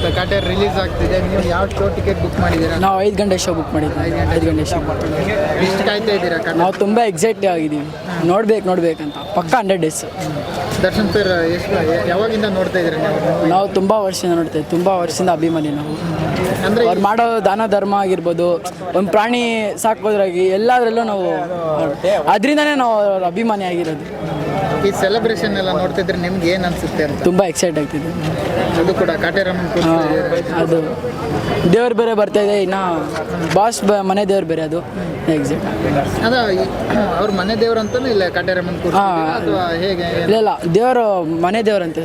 Kaatera release ಆಗ್ತಿದೆ. ನೀವು ಯಾವ ಶೋ ಟಿಕೆಟ್ ಬುಕ್ ಮಾಡಿದ್ದೀರಾ? ನಾವು 5 ಗಂಟೆ ಶೋ ಬುಕ್ ಮಾಡಿದ್ವಿ. 5 ಗಂಟೆ ಶೋ ಎಷ್ಟು ಕಾಯ್ತಾ ಇದ್ದೀರಾ? ನಾವು ತುಂಬ ಎಕ್ಸೈಟ್ ಆಗಿದ್ದೀವಿ. ನೋಡ್ಬೇಕಂತ ಪಕ್ಕ 100 ಡೇಸ್. ದರ್ಶನ್ ಸರ್ ಎಷ್ಟು ಯಾವಾಗಿಂದ ನೋಡ್ತಾ ಇದ್ದೀರಾ ನೀವು? ನಾವು ತುಂಬ ವರ್ಷದಿಂದ ನೋಡ್ತೇವೆ, ತುಂಬ ವರ್ಷದಿಂದ ಅಭಿಮಾನಿ ನಾವು. ಅಂದರೆ ಅವ್ರು ಮಾಡೋ ದಾನ ಧರ್ಮ ಆಗಿರ್ಬೋದು, ಒಂದು ಪ್ರಾಣಿ ಸಾಕೋದ್ರಾಗಿ ಎಲ್ಲದರಲ್ಲೂ ನಾವು ಅದರಿಂದನೇ ನಾವು ಅವ್ರ ಅಭಿಮಾನಿ ಆಗಿರೋದು. ಈ ಸೆಲೆಬ್ರೇಷನ್ ಎಲ್ಲ ನೋಡ್ತಿದ್ರೆ ನಿಮ್ಗೆ ಏನು ಅನಿಸುತ್ತೆ ಅಂತ? ತುಂಬ ಎಕ್ಸೈಟ್ ಆಗ್ತಿದೆ. ಅದು ಕೂಡ ಕಾಟೇರಮ್ಮನ ಅದು ದೇವ್ರು ಬೇರೆ ಬರ್ತಾ ಇದೆ, ಇನ್ನು ಬಾಸ್ ಮನೆ ದೇವ್ರು ಬೇರೆ, ಅದು ಎಕ್ಸೈಟ್. ಅದ ಅವ್ರ ಮನೆ ದೇವ್ರು ಅಂತಾನೆ ಇಲ್ಲ ಕಾಟೇರಮ್ಮನ ಅಥವಾ ಹೇಗೆ? ಇಲ್ಲ ದೇವರು ಮನೆ ದೇವ್ರು ಅಂತ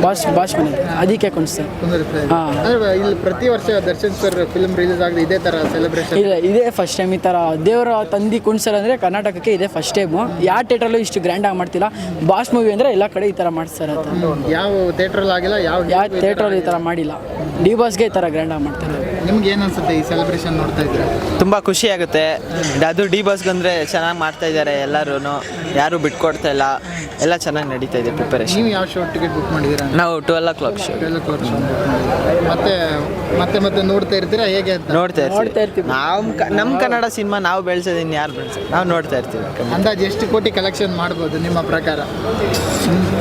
ಬಾಸ್ ಮನೆ ಅದಕ್ಕೆ ಕುಣಿಸ್ತಾರೆ. ಅಂದ್ರೆ ಇಲ್ಲಿ ಪ್ರತಿ ವರ್ಷ ದರ್ಶನ್ ಸರ್ ಫಿಲ್ಮ್ ರಿಲೀಸ್ ಆಗಿದೆ ಇದೇ ತರ ಸೆಲೆಬ್ರೇಷನ್? ಇಲ್ಲ, ಇದೇ ಫಸ್ಟ್ ಟೈಮ್ ಈ ಥರ ದೇವರ ತಂದಿ ಕುಣಿಸ್ತಾರೆ ಅಂದರೆ ಕರ್ನಾಟಕಕ್ಕೆ ಇದೇ ಫಸ್ಟ್ ಟೈಮು. ಯಾವ ಥಿಯೇಟ್ರಲ್ಲೂ ಇಷ್ಟು ಗ್ರ್ಯಾಂಡಾಗಿ ಮಾಡ್ತಿಲ್ಲ. ಬಾಸ್ ಮೂವಿ ಅಂದರೆ ಎಲ್ಲ ಕಡೆ ಈ ಥರ ಮಾಡಿಸ್ತಾರೆ. ಯಾವ ಥಿಯೇಟ್ರಲ್ಲಿ ಆಗಿಲ್ಲ, ಯಾವ ಥಿಯೇಟ್ರಲ್ಲಿ ಈ ಥರ ಮಾಡಿಲ್ಲ. ಡಿ ಬಾಸ್ಗೆ ಈ ಥರ ಗ್ರ್ಯಾಂಡಾಗಿ ಮಾಡ್ತಾರೆ. ನಿಮ್ಗೆ ಏನು ಅನ್ಸುತ್ತೆ ಈ ಸೆಲೆಬ್ರೇಷನ್ ನೋಡ್ತಾ ಇದ್ರೆ? ತುಂಬ ಖುಷಿ ಆಗುತ್ತೆ. ಅದು ಡಿ ಬಾಸ್ಗಂದ್ರೆ ಚೆನ್ನಾಗಿ ಮಾಡ್ತಾ ಇದ್ದಾರೆ ಎಲ್ಲರೂ, ಯಾರು ಬಿಟ್ಕೊಡ್ತಾ ಇಲ್ಲ, ಎಲ್ಲ ಚೆನ್ನಾಗಿ ನಡೀತಾ ಇದೆ ಪ್ರಿಪರೇಷನ್. ನೀವು ಯಾವ ಶೋ ಟಿಕೆಟ್ ಬುಕ್ ಮಾಡಿದ್ದೀರಾ? ನಾವು 12 o'clock ಶೋ. 12 o'clock ಶೋ ಮತ್ತೆ ನೋಡ್ತಾ ಇರ್ತೀರಾ ಹೇಗೆ ಅಂತ? ನೋಡ್ತಾ ಇರ್ತೀವಿ. ನಮ್ಮ ಕನ್ನಡ ಸಿನಿಮಾ ನಾವು ಬೆಳೆಸೋದಿನ್ನು ಯಾರು ಬೆಳೆಸೋದು, ನಾವು ನೋಡ್ತಾ ಇರ್ತೀವಿ. ಅಂದಾಜು ಎಷ್ಟು ಕೋಟಿ ಕಲೆಕ್ಷನ್ ಮಾಡ್ಬೋದು ನಿಮ್ಮ ಪ್ರಕಾರ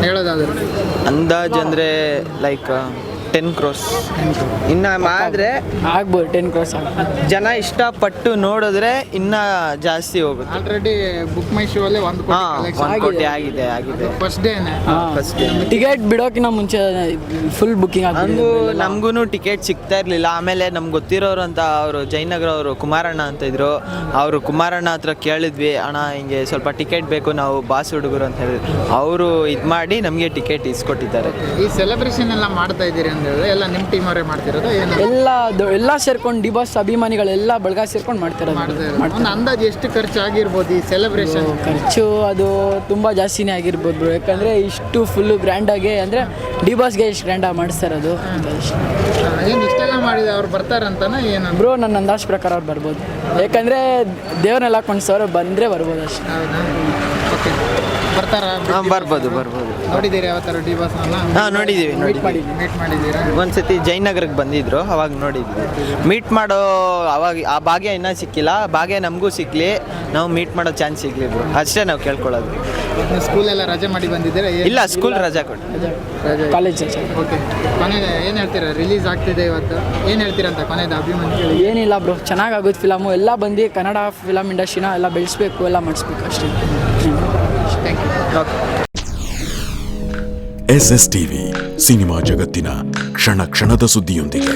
ಹೇಳೋದಾದ್ರೆ? ಅಂದಾಜು ಅಂದರೆ ಲೈಕ್ 10 crores. ಇನ್ನು ಆದರೆ ಆಗ್ಬೋದು 10 crores ಜನ ಇಷ್ಟಪಟ್ಟು ನೋಡಿದ್ರೆ ಇನ್ನ ಜಾಸ್ತಿ ಹೋಗುತ್ತೆ. ಆಲ್ರೆಡಿ ಬುಕ್ ಮೈ ಶೋ ಅಲ್ಲೇ 1 ಕೋಟಿ ಆಗಿದೆ. ಫಸ್ಟ್ ಡೇನೆ. ಟಿಕೆಟ್ ಬಿಡೋಕಿನ್ನ ಮುಂಚೆ ಫುಲ್ ಬುಕ್ಕಿಂಗ್ ಹಂಗೂ ನಮಗೂ ಟಿಕೆಟ್ ಸಿಗ್ತಾ ಇರಲಿಲ್ಲ. ಆಮೇಲೆ ನಮ್ಗೆ ಗೊತ್ತಿರೋರು ಅಂತ ಅವರು ಜಯನಗರ ಅವರು ಕುಮಾರಣ್ಣ ಅಂತ ಇದ್ರು. ಅವರು ಕುಮಾರಣ್ಣ ಹತ್ರ ಕೇಳಿದ್ವಿ, ಅಣ್ಣ ಹಿಂಗೆ ಸ್ವಲ್ಪ ಟಿಕೆಟ್ ಬೇಕು, ನಾವು ಬಾಸ್ ಹುಡುಗರು ಅಂತ ಹೇಳಿದ್ರು. ಅವರು ಇದು ಮಾಡಿ ನಮಗೆ ಟಿಕೆಟ್ ಇಸ್ಕೊಟ್ಟಿದ್ದಾರೆ. ಈ ಸೆಲೆಬ್ರೇಷನ್ ಎಲ್ಲ ಮಾಡ್ತಾ ಇದ್ದೀರಿ ಅಂದ್ರೆ ಎಲ್ಲ ನಿಮ್ಮ ಟೀಮ್ ಅವರೇ ಮಾಡ್ತಿರೋದು? ಎಲ್ಲ ಸೇರ್ಕೊಂಡು ಡಿ ಬಾಸ್ ಅಭಿಮಾನಿಗಳೆಲ್ಲ ಬಳಗ ಸೇರ್ಕೊಂಡು ಮಾಡ್ತಿರೋದು. ಒಂದು ಅಂದಾಜು ಎಷ್ಟು ಖರ್ಚು ಆಗಿರ್ಬೋದು ಈ ಸೆಲೆಬ್ರೇಷನ್? ಖರ್ಚು ಅದು ತುಂಬ ಜಾಸ್ತಿನೇ ಆಗಿರ್ಬೋದು, ಯಾಕಂದರೆ ಇಷ್ಟು ಫುಲ್ಲು ಗ್ರ್ಯಾಂಡಾಗಿ ಅಂದರೆ ಡಿ ಬಾಸ್ಗೆ ಇಷ್ಟು ಗ್ರ್ಯಾಂಡಾಗಿ ಮಾಡಿಸ್ತಾರೆ. ಅದು ಏನು ಇಷ್ಟೆಲ್ಲ ಮಾಡಿದೆ ಅವ್ರು ಬರ್ತಾರಂತಾನ ಏನು ಬ್ರೋ? ನನ್ನ ಅಂದಾಜು ಪ್ರಕಾರ ಅವ್ರು ಬರ್ಬೋದು, ಯಾಕಂದರೆ ದೇವ್ರನ್ನೆಲ್ಲ ಕೊಂಡ್ಸವ್ರು ಬಂದರೆ ಬರ್ಬೋದು ಅಷ್ಟೇ. ಹೌದಾ? ಓಕೆ, ಬರ್ತಾರಾ? ಬರ್ಬೋದು. ನೋಡಿದ್ದೀರಿ ಯಾವ ಥರ ಡಿ ಬಾಸ್? ನೋಡಿದ್ದೀವಿ. ಮೀಟ್ ಮಾಡಿದ್ದೀರಾ? ಒಂದ್ಸತಿ ಜಯನಗರಕ್ಕೆ ಬಂದಿದ್ರು, ಅವಾಗ ನೋಡಿದ್ವಿ. ಮೀಟ್ ಮಾಡೋ ಅವಾಗ ಆ ಭಾಗ್ಯ ಇನ್ನೂ ಸಿಕ್ಕಿಲ್ಲ. ಭಾಗ್ಯ ನಮಗೂ ಸಿಕ್ಕಲಿ, ನಾವು ಮೀಟ್ ಮಾಡೋ ಚಾನ್ಸ್ ಸಿಗಲಿ ಬ್ರೋ, ಅಷ್ಟೇ ನಾವು ಕೇಳ್ಕೊಳ್ಳೋದು. ಸ್ಕೂಲೆಲ್ಲ ರಜೆ ಮಾಡಿ ಬಂದಿದ್ದೀರಾ? ಇಲ್ಲ, ಸ್ಕೂಲ್ ರಜಾ ಕಾಲೇಜ್. ಓಕೆ, ಕೊನೆಗೆ ಏನು ಹೇಳ್ತೀರಾ? ರಿಲೀಸ್ ಆಗ್ತಿದೆ ಇವತ್ತು, ಏನು ಹೇಳ್ತೀರಾ ಅಂತ ಕೊನೆಯದು ಅಭಿಮಾನಿಗಳು? ಏನಿಲ್ಲ ಬ್ರೋ, ಚೆನ್ನಾಗಾಗುತ್ತೆ ಫಿಲಮು. ಎಲ್ಲ ಬಂದು ಕನ್ನಡ ಫಿಲಮ್ ಇಂಡಸ್ಟ್ರಿನ ಎಲ್ಲ ಬೆಳೆಸ್ಬೇಕು, ಎಲ್ಲ ಮಾಡಿಸ್ಬೇಕು ಅಷ್ಟೇ. Thank you. SS TV cinema ಜಗತ್ತಿನ ಕ್ಷಣ ಕ್ಷಣದ ಸುದ್ದಿಯೊಂದಿಗೆ.